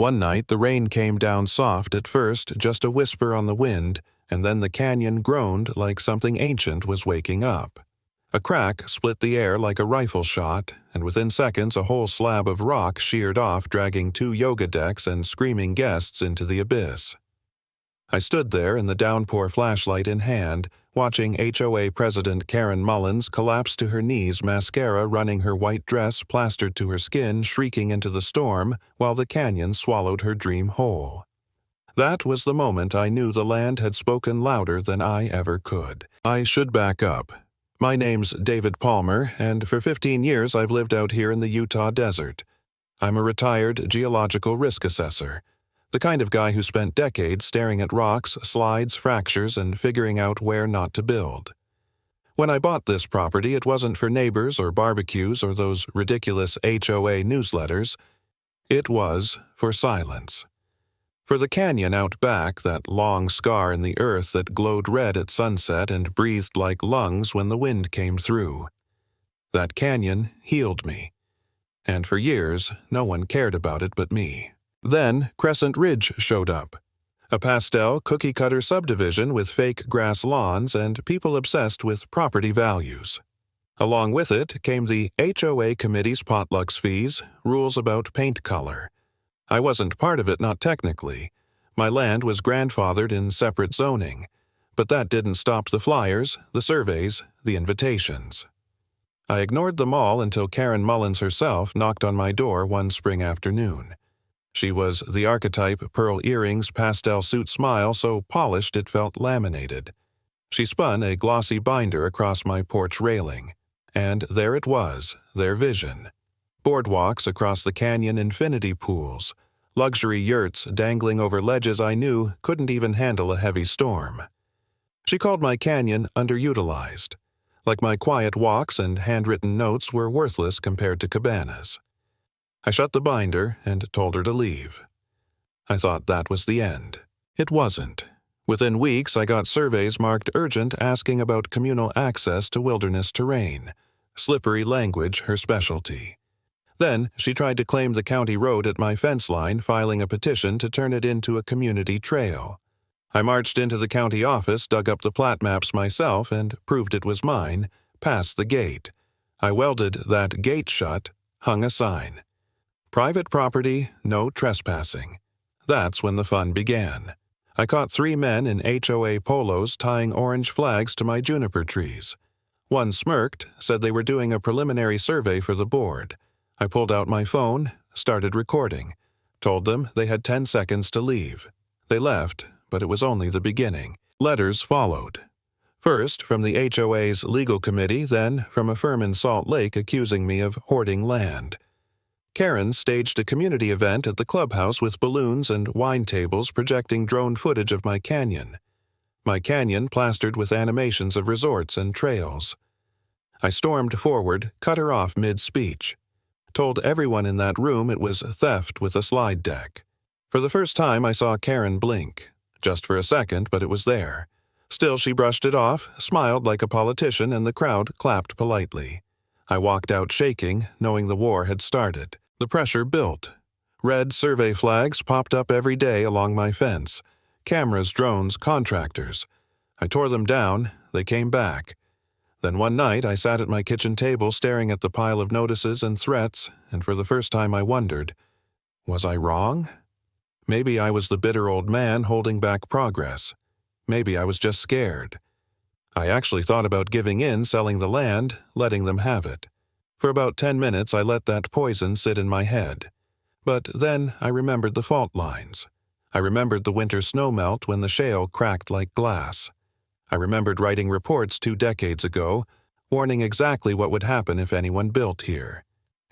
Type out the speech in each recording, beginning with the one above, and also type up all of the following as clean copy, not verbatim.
One night, the rain came down soft at first, just a whisper on the wind, and then the canyon groaned like something ancient was waking up. A crack split the air like a rifle shot, and within seconds a whole slab of rock sheared off, dragging 2 yoga decks and screaming guests into the abyss. I stood there in the downpour, flashlight in hand, watching HOA President Karen Mullins collapse to her knees, mascara running her white dress plastered to her skin, shrieking into the storm, while the canyon swallowed her dream whole. That was the moment I knew the land had spoken louder than I ever could. I should back up. My name's David Palmer, and for 15 years I've lived out here in the Utah desert. I'm a retired geological risk assessor. The kind of guy who spent decades staring at rocks, slides, fractures, and figuring out where not to build. When I bought this property, it wasn't for neighbors or barbecues or those ridiculous HOA newsletters. It was for silence. For the canyon out back, that long scar in the earth that glowed red at sunset and breathed like lungs when the wind came through. That canyon healed me. And for years, no one cared about it but me. Then Crescent Ridge showed up. A pastel, cookie-cutter subdivision with fake grass lawns and people obsessed with property values. Along with it came the HOA committee's potlucks fees, rules about paint color. I wasn't part of it, not technically. My land was grandfathered in separate zoning, but that didn't stop the flyers, the surveys, the invitations. I ignored them all until Karen Mullins herself knocked on my door one spring afternoon. She was the archetype pearl earrings, pastel suit smile so polished it felt laminated. She spun a glossy binder across my porch railing, and there it was, their vision. Boardwalks across the canyon, infinity pools, luxury yurts dangling over ledges I knew couldn't even handle a heavy storm. She called my canyon underutilized, like my quiet walks and handwritten notes were worthless compared to cabanas. I shut the binder and told her to leave. I thought that was the end. It wasn't. Within weeks, I got surveys marked urgent asking about communal access to wilderness terrain. Slippery language, her specialty. Then, she tried to claim the county road at my fence line, filing a petition to turn it into a community trail. I marched into the county office, dug up the plat maps myself, and proved it was mine, past the gate. I welded that gate shut, hung a sign. Private property, no trespassing. That's when the fun began. I caught 3 men in HOA polos tying orange flags to my juniper trees. One smirked, said they were doing a preliminary survey for the board. I pulled out my phone, started recording, told them they had 10 seconds to leave. They left, but it was only the beginning. Letters followed. First from the HOA's legal committee, then from a firm in Salt Lake accusing me of hoarding land. Karen staged a community event at the clubhouse with balloons and wine tables projecting drone footage of my canyon plastered with animations of resorts and trails. I stormed forward, cut her off mid-speech. Told everyone in that room it was theft with a slide deck. For the first time I saw Karen blink. Just for a second, but it was there. Still, she brushed it off, smiled like a politician, and the crowd clapped politely. I walked out shaking, knowing the war had started. The pressure built. Red survey flags popped up every day along my fence. Cameras, drones, contractors. I tore them down, they came back. Then one night I sat at my kitchen table staring at the pile of notices and threats, and for the first time I wondered, was I wrong? Maybe I was the bitter old man holding back progress. Maybe I was just scared. I actually thought about giving in, selling the land, letting them have it. For about 10 minutes I let that poison sit in my head. But then I remembered the fault lines. I remembered the winter snowmelt when the shale cracked like glass. I remembered writing reports 2 decades ago, warning exactly what would happen if anyone built here.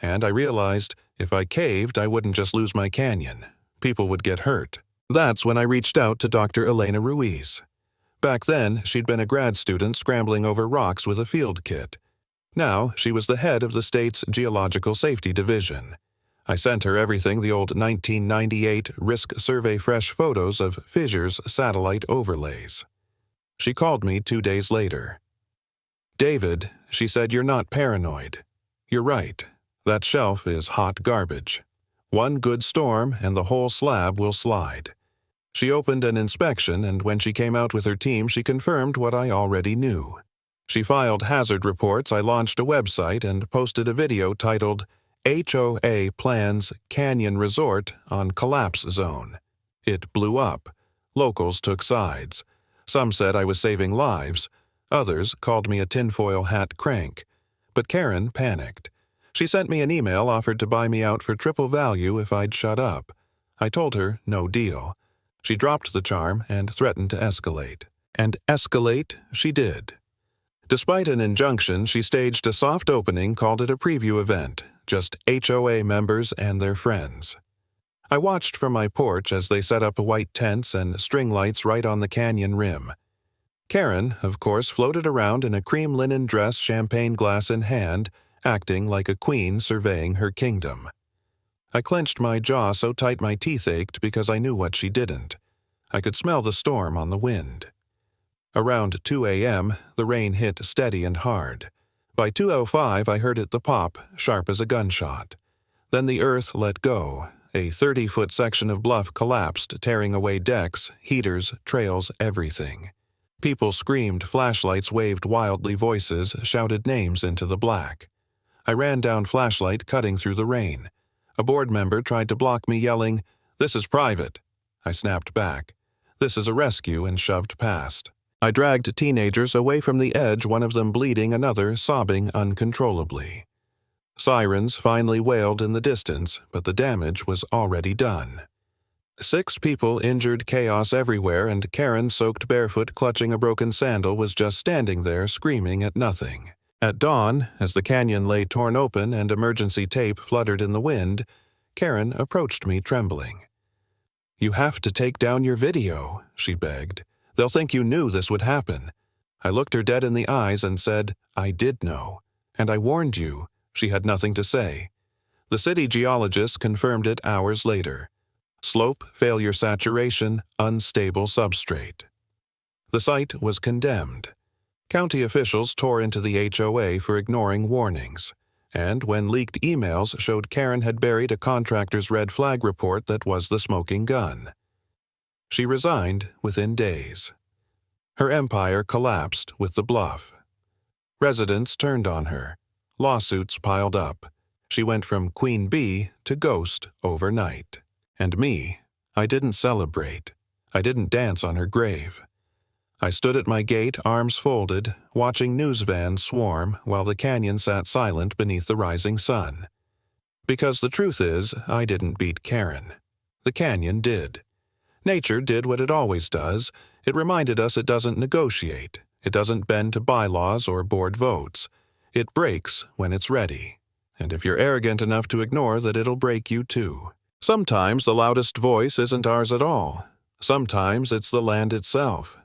And I realized if I caved, I wouldn't just lose my canyon. People would get hurt. That's when I reached out to Dr. Elena Ruiz. Back then, she'd been a grad student scrambling over rocks with a field kit. Now, she was the head of the state's Geological Safety Division. I sent her everything the old 1998 Risk Survey fresh photos of fissures satellite overlays. She called me 2 days later. "David," she said, "you're not paranoid. You're right. That shelf is hot garbage. One good storm and the whole slab will slide. She opened an inspection, and when she came out with her team, she confirmed what I already knew. She filed hazard reports, I launched a website, and posted a video titled, HOA Plans Canyon Resort on Collapse Zone. It blew up. Locals took sides. Some said I was saving lives. Others called me a tinfoil hat crank. But Karen panicked. She sent me an email, offered to buy me out for triple value if I'd shut up. I told her no deal. She dropped the charm and threatened to escalate. And escalate she did. Despite an injunction, she staged a soft opening, called it a preview event, just HOA members and their friends. I watched from my porch as they set up white tents and string lights right on the canyon rim. Karen, of course, floated around in a cream linen dress, champagne glass in hand, acting like a queen surveying her kingdom. I clenched my jaw so tight my teeth ached because I knew what she didn't. I could smell the storm on the wind. Around 2 a.m., the rain hit steady and hard. By 2:05, I heard it the pop, sharp as a gunshot. Then the earth let go. A 30-foot section of bluff collapsed, tearing away decks, heaters, trails, everything. People screamed, flashlights waved wildly, voices shouted names into the black. I ran down flashlight, cutting through the rain. A board member tried to block me, yelling, "This is private." I snapped back. "This is a rescue," and shoved past. I dragged teenagers away from the edge, one of them bleeding, another sobbing uncontrollably. Sirens finally wailed in the distance, but the damage was already done. 6 people injured, chaos everywhere, and Karen, soaked barefoot, clutching a broken sandal, was just standing there screaming at nothing. At dawn, as the canyon lay torn open and emergency tape fluttered in the wind, Karen approached me trembling. "You have to take down your video," she begged. "They'll think you knew this would happen." I looked her dead in the eyes and said, "I did know. And I warned you." She had nothing to say. The city geologist confirmed it hours later. Slope, failure saturation, unstable substrate. The site was condemned. County officials tore into the HOA for ignoring warnings. And when leaked emails showed Karen had buried a contractor's red flag report that was the smoking gun. She resigned within days. Her empire collapsed with the bluff. Residents turned on her. Lawsuits piled up. She went from Queen Bee to Ghost overnight. And me, I didn't celebrate. I didn't dance on her grave. I stood at my gate, arms folded, watching news vans swarm while the canyon sat silent beneath the rising sun. Because the truth is, I didn't beat Karen. The canyon did. Nature did what it always does. It reminded us it doesn't negotiate. It doesn't bend to bylaws or board votes. It breaks when it's ready. And if you're arrogant enough to ignore that, it'll break you too. Sometimes the loudest voice isn't ours at all. Sometimes it's the land itself.